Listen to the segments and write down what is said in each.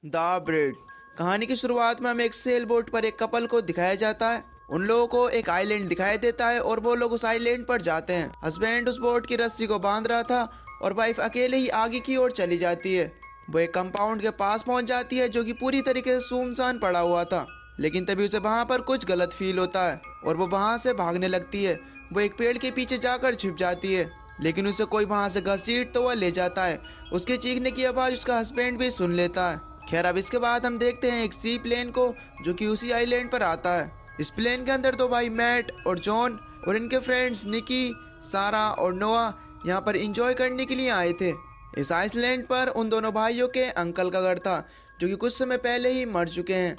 The breed. कहानी की शुरुआत में हमें एक सेल बोट पर एक कपल को दिखाया जाता है। उन लोगों को एक आइलैंड दिखाई देता है और वो लोग उस आइलैंड पर जाते हैं। हस्बैंड उस बोट की रस्सी को बांध रहा था और वाइफ अकेले ही आगे की ओर चली जाती है। वो एक कंपाउंड के पास पहुंच जाती है जो कि पूरी तरीके से सुनसान पड़ा हुआ था। लेकिन तभी उसे वहां पर कुछ गलत फील होता है और वो वहां से भागने लगती है। वो एक पेड़ के पीछे जाकर छिप जाती है, लेकिन उसे कोई वहां से घसीट तो वह ले जाता है। उसके चीखने की आवाज उसका हस्बैंड भी सुन लेता है। खैर, अब इसके बाद हम देखते हैं एक सी प्लेन को जो कि उसी आइलैंड पर आता है। इस प्लेन के अंदर दो भाई मैट और जॉन और इनके फ्रेंड्स निकी, सारा और नोआ यहाँ पर एंजॉय करने के लिए आए थे। इस आइलैंड पर उन दोनों भाइयों के अंकल का घर था जो कि कुछ समय पहले ही मर चुके हैं।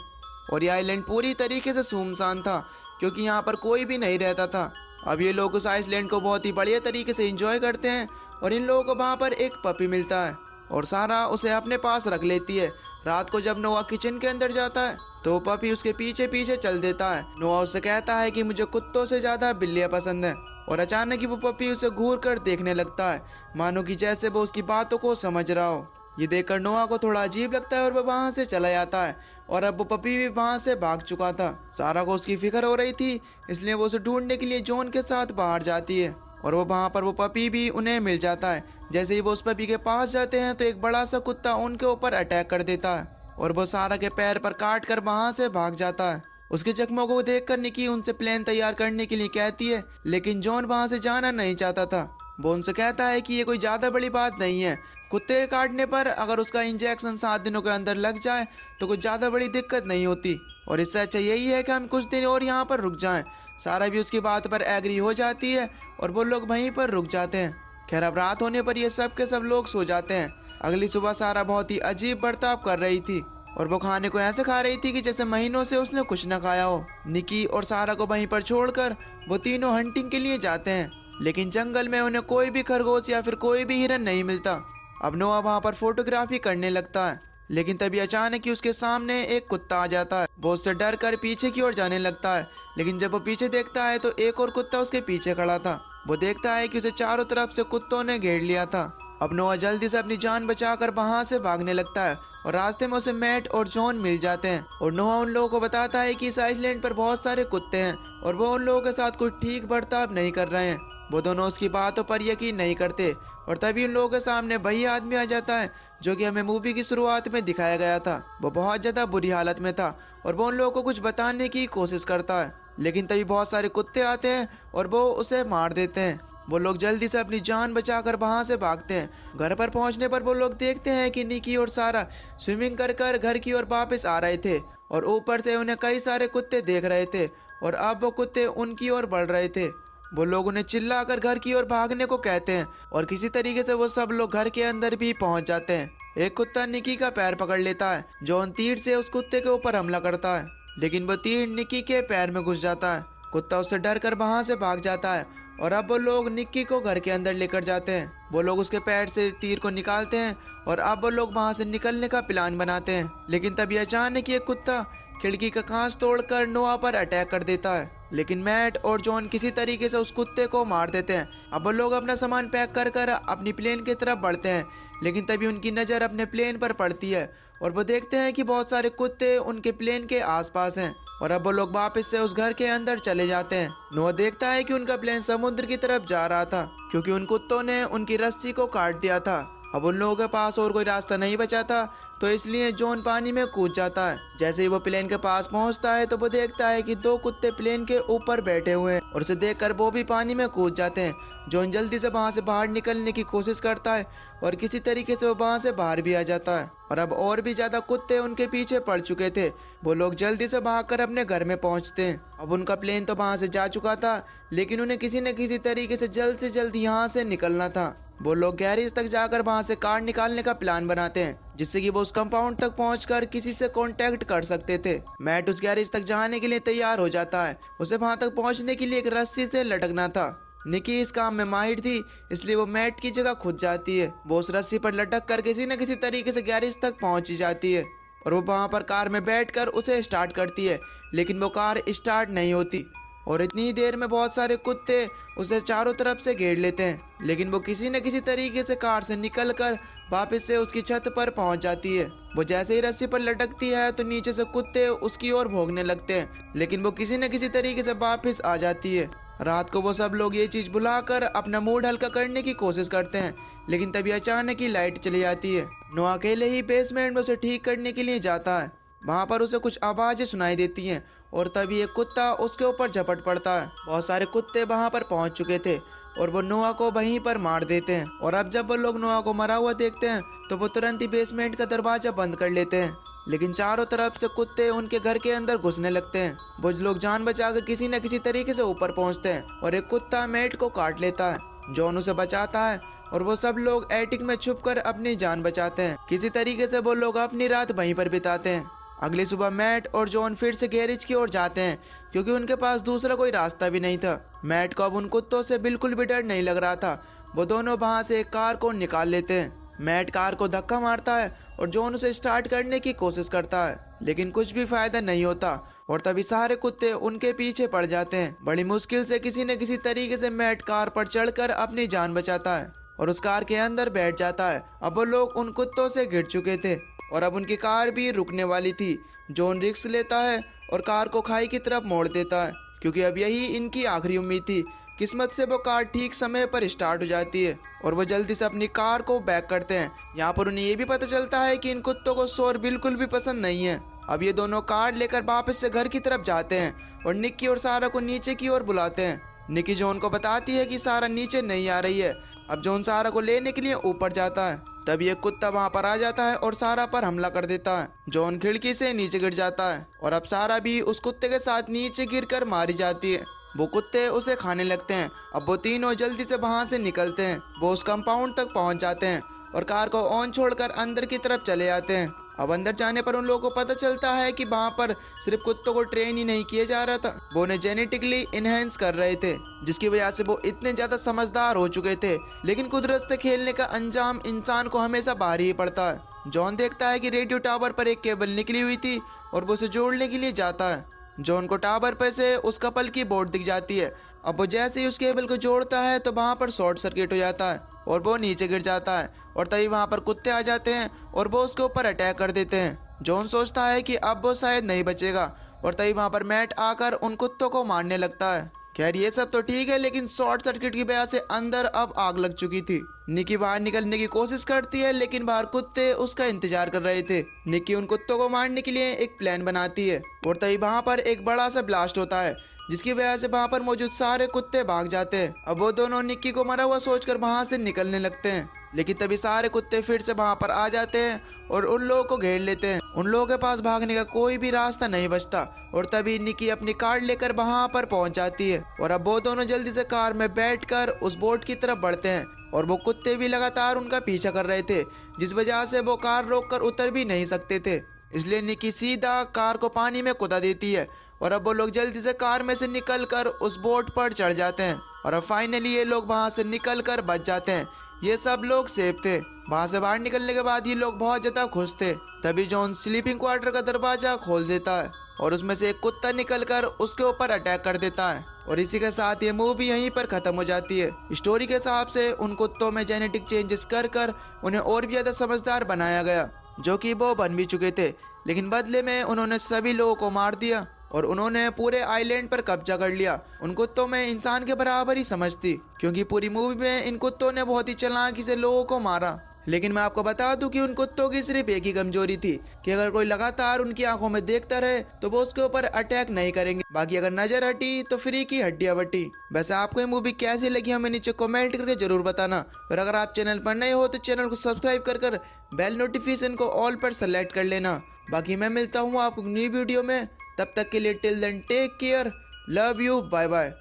और ये आइलैंड पूरी तरीके से सुनसान था क्योंकि यहाँ पर कोई भी नहीं रहता था। अब ये लोग उस आइलैंड को बहुत ही बढ़िया तरीके से एंजॉय करते हैं और इन लोगों को वहाँ पर एक पपी मिलता है और सारा उसे अपने पास रख लेती है। रात को जब नोआ किचन के अंदर जाता है तो पपी उसके पीछे पीछे चल देता है। नोआ उससे कहता है कि मुझे कुत्तों से ज्यादा बिल्लियां पसंद है और अचानक ही वो पपी उसे घूर कर देखने लगता है, मानो कि जैसे वो उसकी बातों को समझ रहा हो। ये देखकर नोआ को थोड़ा अजीब लगता है और वह वहां से चला जाता है और अब वो पपी भी वहां से भाग चुका था। सारा को उसकी फिक्र हो रही थी, इसलिए वो उसे ढूंढने के लिए जॉन के साथ बाहर जाती है और वो वहां पर वो पपी भी उन्हें मिल जाता है। जैसे ही वो उस पपी के पास जाते हैं तो एक बड़ा सा कुत्ता उनके ऊपर अटैक कर देता है और वो सारा के पैर पर काट कर वहां से भाग जाता है। उसके जख्मों को देखकर निकी उनसे प्लान तैयार करने के लिए कहती है, लेकिन जॉन वहां से जाना नहीं चाहता था। वो उनसे कहता है कि ये कोई ज्यादा बड़ी बात नहीं है, कुत्ते के काटने पर अगर उसका इंजेक्शन 7 दिनों के अंदर लग जाए तो कोई ज्यादा बड़ी दिक्कत नहीं होती और इससे अच्छा यही है कि हम कुछ दिन और यहाँ पर रुक जाएं। सारा भी उसकी बात पर एग्री हो जाती है और वो लोग वहीं पर रुक जाते हैं। खैर, अब रात होने पर ये सब के सब लोग सो जाते हैं। अगली सुबह सारा बहुत ही अजीब बर्ताव कर रही थी और वो खाने को ऐसे खा रही थी कि जैसे महीनों से उसने कुछ न खाया हो। निकी और सारा को वहीं पर छोड़कर वो तीनों हंटिंग के लिए जाते हैं, लेकिन जंगल में उन्हें कोई भी खरगोश या फिर कोई भी हिरन नहीं मिलता। अब नोआ वहाँ पर फोटोग्राफी करने लगता है, लेकिन तभी अचानक ही उसके सामने एक कुत्ता आ जाता है। वो उससे डर कर पीछे की ओर जाने लगता है, लेकिन जब वो पीछे देखता है तो एक और कुत्ता उसके पीछे खड़ा था। वो देखता है कि उसे चारों तरफ से कुत्तों ने घेर लिया था। अब नोआ जल्दी से अपनी जान बचाकर वहां से भागने लगता है और रास्ते में उसे मैट और जॉन मिल जाते हैं और नोआ उन लोगों को बताता है कि इस आइलैंड पर बहुत सारे कुत्ते हैं और वो उन लोगों के साथ कोई ठीक बर्ताव नहीं कर रहे हैं। वो दोनों उसकी बातों पर यकीन नहीं करते और तभी उन लोगों के सामने वही आदमी आ जाता है जो कि हमें मूवी की शुरुआत में दिखाया गया था। वो बहुत ज्यादा बुरी हालत में था और वो उन लोगों को कुछ बताने की कोशिश करता है, लेकिन तभी बहुत सारे कुत्ते आते हैं और वो उसे मार देते हैं। वो लोग जल्दी से अपनी जान बचाकर वहां से भागते हैं। घर पर पहुंचने पर वो लोग देखते हैं कि निकी और सारा स्विमिंग कर कर घर की ओर वापस आ रहे थे और ऊपर से उन्हें कई सारे कुत्ते देख रहे थे और अब वो कुत्ते उनकी ओर बढ़ रहे थे। वो लोग उन्हें चिल्लाकर घर की ओर भागने को कहते हैं और किसी तरीके से वो सब लोग घर के अंदर भी पहुंच जाते हैं। एक कुत्ता निकी का पैर पकड़ लेता है। जॉन तीर से उस कुत्ते के ऊपर हमला करता है, लेकिन वो तीर निकी के पैर में घुस जाता है। कुत्ता उससे डर कर वहां से भाग जाता है और अब वो लोग निक्की को घर के अंदर लेकर जाते हैं। वो लोग उसके पैर से तीर को निकालते हैं और अब वो लोग वहां से निकलने का प्लान बनाते हैं, लेकिन तभी अचानक एक कुत्ता खिड़की का कांच तोड़कर नोआ पर अटैक कर देता है। लेकिन मैट और जॉन किसी तरीके से उस कुत्ते को मार देते हैं। अब वो लोग अपना सामान पैक कर कर अपनी प्लेन की तरफ बढ़ते हैं, लेकिन तभी उनकी नज़र अपने प्लेन पर पड़ती है और वो देखते हैं कि बहुत सारे कुत्ते उनके प्लेन के आसपास हैं और अब वो लोग वापस से उस घर के अंदर चले जाते हैं। नोआ देखता है कि उनका प्लेन समुद्र की तरफ जा रहा था क्योंकि उन कुत्तों ने उनकी रस्सी को काट दिया था। अब उन लोगों के पास और कोई रास्ता नहीं बचा था, तो इसलिए जॉन पानी में कूद जाता है। जैसे ही वो प्लेन के पास पहुंचता है तो वो देखता है कि दो कुत्ते प्लेन के ऊपर बैठे हुए हैं और उसे देखकर वो भी पानी में कूद जाते हैं। जॉन जल्दी से वहां से बाहर निकलने की कोशिश करता है और किसी तरीके से वो वहां से बाहर भी आ जाता है और अब और भी ज्यादा कुत्ते उनके पीछे पड़ चुके थे। वो लोग जल्दी से भागकर अपने घर में पहुंचते हैं। अब उनका प्लेन तो वहां से जा चुका था, लेकिन उन्हें किसी न किसी तरीके से जल्द यहाँ से निकलना था। वो लोग गैरेज तक जाकर वहां से कार निकालने का प्लान बनाते हैं, जिससे कि वो उस कंपाउंड तक पहुंचकर किसी से कांटेक्ट कर सकते थे। मैट उस गैरेज तक जाने के लिए तैयार हो जाता है। उसे वहां तक पहुंचने के लिए एक रस्सी से लटकना था। निकी इस काम में माहिर थी, इसलिए वो मैट की जगह खुद जाती है। वो उस रस्सी पर लटक कर किसी न किसी तरीके से गैरेज तक पहुंच जाती है और वो वहां पर कार में बैठकर उसे स्टार्ट करती है, लेकिन वो कार स्टार्ट नहीं होती। और इतनी ही देर में बहुत सारे कुत्ते उसे चारों तरफ से घेर लेते हैं, लेकिन वो किसी न किसी तरीके से कार से निकलकर वापस से उसकी छत पर पहुंच जाती है। वो जैसे ही रस्सी पर लटकती है तो नीचे से कुत्ते उसकी ओर भौंकने लगते हैं, लेकिन वो किसी न किसी तरीके से वापस आ जाती है। रात को वो सब लोग ये चीज भुलाकर अपना मूड हल्का करने की कोशिश करते हैं, लेकिन तभी अचानक ही लाइट चली जाती है। नोआ अकेले ही बेसमेंट में उसे ठीक करने के लिए जाता है। वहाँ पर उसे कुछ आवाजें सुनाई देती हैं और तभी एक कुत्ता उसके ऊपर झपट पड़ता है। बहुत सारे कुत्ते वहाँ पर पहुँच चुके थे और वो नोआ को वहीं पर मार देते हैं। और अब जब वो लोग नोआ को मरा हुआ देखते हैं तो वो तुरंत ही बेसमेंट का दरवाजा बंद कर लेते हैं, लेकिन चारों तरफ से कुत्ते उनके घर के अंदर घुसने लगते हैं। वो लोग जान बचाकर किसी न किसी तरीके से ऊपर पहुंचते हैं और एक कुत्ता मैट को काट लेता है। जॉन उसे बचाता है और वो सब लोग एटिक में छुपकर अपनी जान बचाते हैं। किसी तरीके से वो लोग अपनी रात वहीं पर बिताते हैं। अगली सुबह मैट और जॉन फिर से गैरेज की ओर जाते हैं, क्योंकि उनके पास दूसरा कोई रास्ता भी नहीं था। मैट को अब उन कुत्तों से बिल्कुल भी डर नहीं लग रहा था। वो दोनों वहाँ से एक कार को निकाल लेते हैं। मैट कार को धक्का मारता है और जॉन उसे स्टार्ट करने की कोशिश करता है, लेकिन कुछ भी फायदा नहीं होता और तभी सारे कुत्ते उनके पीछे पड़ जाते हैं। बड़ी मुश्किल से किसी न किसी तरीके से मैट कार पर चढ़कर अपनी जान बचाता है और उस कार के अंदर बैठ जाता है। अब वो लोग उन कुत्तों से घिर चुके थे और अब उनकी कार भी रुकने वाली थी। जॉन रिस्क लेता है और कार को खाई की तरफ मोड़ देता है, क्योंकि अब यही इनकी आखिरी उम्मीद थी। किस्मत से वो कार ठीक समय पर स्टार्ट हो जाती है और वो जल्दी से अपनी कार को बैक करते हैं। यहाँ पर उन्हें ये भी पता चलता है कि इन कुत्तों को शोर बिल्कुल भी पसंद नहीं है। अब ये दोनों कार लेकर वापस से घर की तरफ जाते हैं और निक्की और सारा को नीचे की ओर बुलाते हैं। निक्की जॉन को बताती है कि सारा नीचे नहीं आ रही है। अब जॉन सारा को लेने के लिए ऊपर जाता है, तभी एक कुत्ता वहां पर आ जाता है और सारा पर हमला कर देता है। जॉन खिड़की से नीचे गिर जाता है और अब सारा भी उस कुत्ते के साथ नीचे गिरकर मारी जाती है। वो कुत्ते उसे खाने लगते हैं। अब वो तीनों जल्दी से वहां से निकलते हैं। वो उस कंपाउंड तक पहुंच जाते हैं और कार को ऑन छोड़कर अंदर की तरफ चले जाते हैं। अब अंदर जाने पर उन लोगों को पता चलता है कि वहाँ पर सिर्फ कुत्तों को ट्रेन ही नहीं किया जा रहा था, वो उन्हें जेनेटिकली इनहेंस कर रहे थे, जिसकी वजह से वो इतने ज़्यादा समझदार हो चुके थे। लेकिन कुदरत से खेलने का अंजाम इंसान को हमेशा भारी ही पड़ता है। जॉन देखता है कि रेडियो टावर पर एक केबल निकली हुई थी और वो उसे जोड़ने के लिए जाता है। जॉन को टावर पर से उस कपल की बोर्ड दिख जाती है। अब वो जैसे ही उस केबल को जोड़ता है तो वहाँ पर शॉर्ट सर्किट हो जाता है और वो नीचे गिर जाता है और तभी वहाँ पर कुत्ते आ जाते हैं और वो उसके ऊपर अटैक कर देते हैं। जॉन सोचता है कि अब वो शायद नहीं बचेगा और तभी वहाँ पर मैट आकर उन कुत्तों को मारने लगता है। खैर ये सब तो ठीक है, लेकिन शॉर्ट सर्किट की वजह से अंदर अब आग लग चुकी थी। निक्की बाहर निकलने की कोशिश करती है, लेकिन बाहर कुत्ते उसका इंतजार कर रहे थे। निक्की उन कुत्तों को मारने के लिए एक प्लान बनाती है और तभी वहाँ पर एक बड़ा सा ब्लास्ट होता है, जिसकी वजह से वहाँ पर मौजूद सारे कुत्ते भाग जाते हैं। अब वो दोनों निक्की को मरा हुआ सोचकर वहाँ से निकलने लगते हैं, लेकिन तभी सारे कुत्ते फिर से वहाँ पर आ जाते हैं और उन लोगों को घेर लेते हैं। उन लोगों के पास भागने का कोई भी रास्ता नहीं बचता और तभी निक्की अपनी कार लेकर वहाँ पर पहुँच जाती है और अब वो दोनों जल्दी से कार में बैठकर उस बोट की तरफ बढ़ते हैं और वो कुत्ते भी लगातार उनका पीछा कर रहे थे, जिस वजह से वो कार रोककर उतर भी नहीं सकते थे। इसलिए निक्की सीधा कार को पानी में कूदा देती है और अब वो लोग जल्दी से कार में से निकलकर उस बोट पर चढ़ जाते हैं और अब फाइनली ये लोग वहाँ से निकलकर बच जाते हैं। ये सब लोग सेफ थे। वहाँ से बाहर निकलने के बाद ये लोग बहुत ज़्यादा खुश थे। तभी जॉन स्लीपिंग क्वार्टर का दरवाजा खोल देता है और उसमें से एक कुत्ता निकलकर उसके ऊपर अटैक कर देता है और इसी के साथ ये मूवी यहीं पर ख़त्म हो जाती है। स्टोरी के हिसाब से उन कुत्तों में जेनेटिक चेंजेस कर उन्हें और भी ज़्यादा समझदार बनाया गया, जो कि वो बन भी चुके थे, लेकिन बदले में उन्होंने सभी लोगों को मार दिया और उन्होंने पूरे आइलैंड पर कब्जा कर लिया। उन कुत्तों में इंसान के बराबर ही समझ थी, क्योंकि पूरी मूवी में इन कुत्तों ने बहुत ही चालाकी से लोगों को मारा। लेकिन मैं आपको बता दूं कि उन कुत्तों की सिर्फ एक ही कमजोरी थी कि अगर कोई लगातार उनकी आंखों में देखता रहे तो वो उसके ऊपर अटैक नहीं करेंगे, बाकी अगर नजर हटी तो फ्री की हड्डियां बटी। वैसे आपको ये मूवी कैसी लगी हमें नीचे कमेंट करके जरूर बताना, और अगर आप चैनल पर नए हो तो चैनल को सब्सक्राइब कर बेल नोटिफिकेशन को ऑल पर सेलेक्ट कर लेना। बाकी मैं मिलता हूँ आपको न्यू वीडियो में, तब तक के लिए till then take care, love you, bye bye.